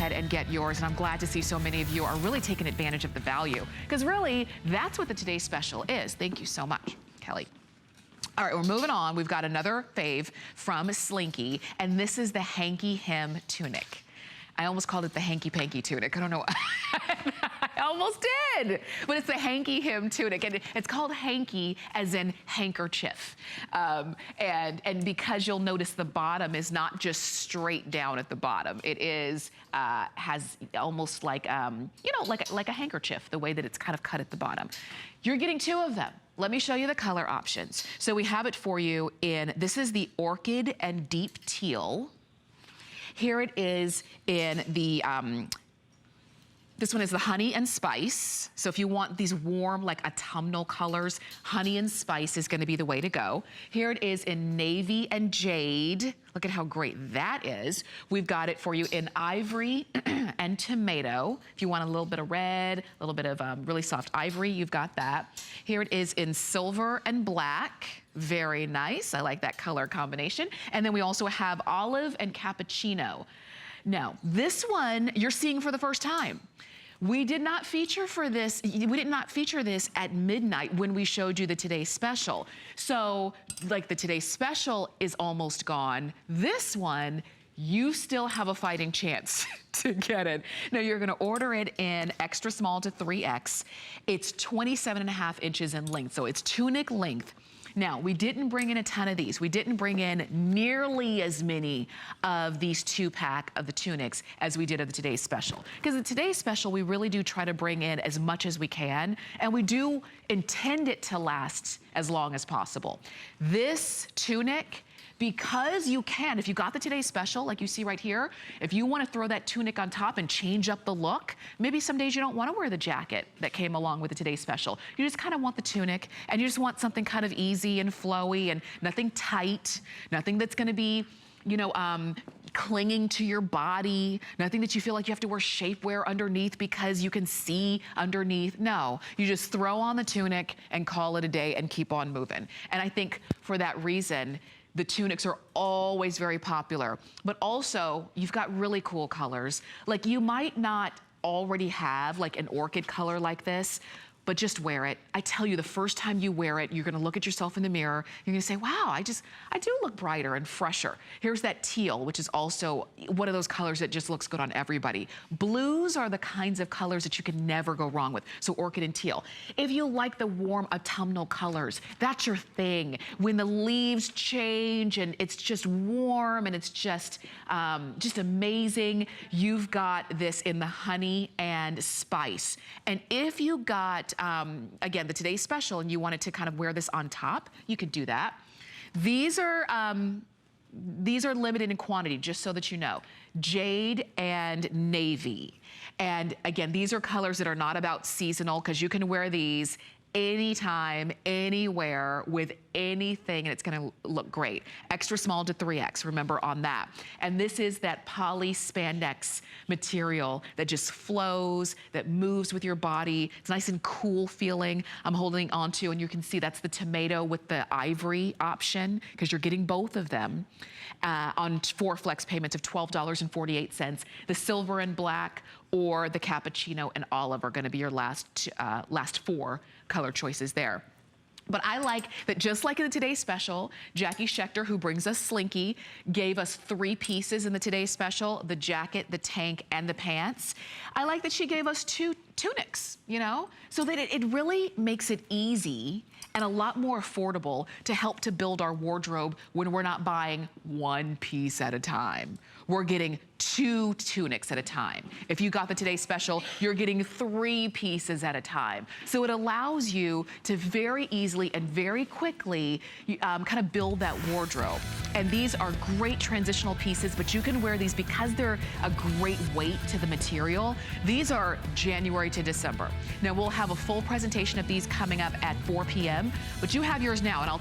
ahead and get yours. And I'm glad to see so many of you are really taking advantage of the value, because really, that's what the Today Special is. Thank you so much, Kelly. All right, we're moving on. We've got another fave from Slinky, and this is the HankyHem Tunic. I almost called it the hanky-panky tunic. I don't know. I almost did. But it's the HankyHem Tunic. And it's called hanky as in handkerchief. And because you'll notice the bottom is not just straight down at the bottom. It is, has almost like, you know, like a handkerchief, the way that it's kind of cut at the bottom. You're getting two of them. Let me show you the color options. So we have it for you in, this is the orchid and deep teal. Here it is in the, this one is the honey and spice. So if you want these warm, like autumnal colors, honey and spice is gonna be the way to go. Here it is in navy and jade. Look at how great that is. We've got it for you in ivory and tomato. If you want a little bit of red, a little bit of really soft ivory, you've got that. Here it is in silver and black. Very nice. I like that color combination. And then we also have olive and cappuccino. Now, this one you're seeing for the first time. We did not feature for this, we did not feature this at midnight when we showed you the Today Special. So, like the Today Special is almost gone. This one, you still have a fighting chance to get it. Now, you're gonna order it in extra small to 3X. It's 27.5 inches in length, so it's tunic length. Now, we didn't bring in a ton of these. We didn't bring in nearly as many of these 2-pack of the tunics as we did of the Today's Special. Because the Today's Special, we really do try to bring in as much as we can, and we do intend it to last as long as possible. This tunic, because you can, if you got the Today's Special, like you see right here, if you wanna throw that tunic on top and change up the look, maybe some days you don't wanna wear the jacket that came along with the Today's Special. You just kinda want the tunic, and you just want something kind of easy and flowy and nothing tight, nothing that's gonna be, you know, clinging to your body, nothing that you feel like you have to wear shapewear underneath because you can see underneath. No, you just throw on the tunic and call it a day and keep on moving. And I think for that reason, the tunics are always very popular, but also you've got really cool colors. Like you might not already have like an orchid color like this, but just wear it. I tell you, the first time you wear it, you're gonna look at yourself in the mirror, you're gonna say, wow, I do look brighter and fresher. Here's that teal, which is also one of those colors that just looks good on everybody. Blues are the kinds of colors that you can never go wrong with, so orchid and teal. If you like the warm autumnal colors, that's your thing. When the leaves change and it's just warm and it's just amazing, you've got this in the honey and spice. And if you got, again, the Today's Special and you wanted to kind of wear this on top, you could do that. These are limited in quantity, just so that you know. Jade and navy. And again, these are colors that are not about seasonal, because you can wear these anytime, anywhere, with anything, and it's gonna look great. Extra small to 3X, remember on that. And this is that poly spandex material that just flows, that moves with your body. It's nice and cool feeling. I'm holding onto, and you can see that's the tomato with the ivory option, because you're getting both of them on 4 flex payments of $12.48. The silver and black or the cappuccino and olive are gonna be your last 4 color choices there. But I like that, just like in the Today's Special, Jackie Schechter, who brings us Slinky, gave us 3 pieces in the Today's Special, the jacket, the tank, and the pants. I like that she gave us 2 tunics, you know? So that it really makes it easy and a lot more affordable to help to build our wardrobe when we're not buying 1 piece at a time. We're getting 2 tunics at a time. If you got the Today's Special, you're getting 3 pieces at a time. So it allows you to very easily and very quickly kind of build that wardrobe. And these are great transitional pieces, but you can wear these because they're a great weight to the material. These are January to December. Now we'll have a full presentation of these coming up at 4 p.m., but you have yours now, and I'll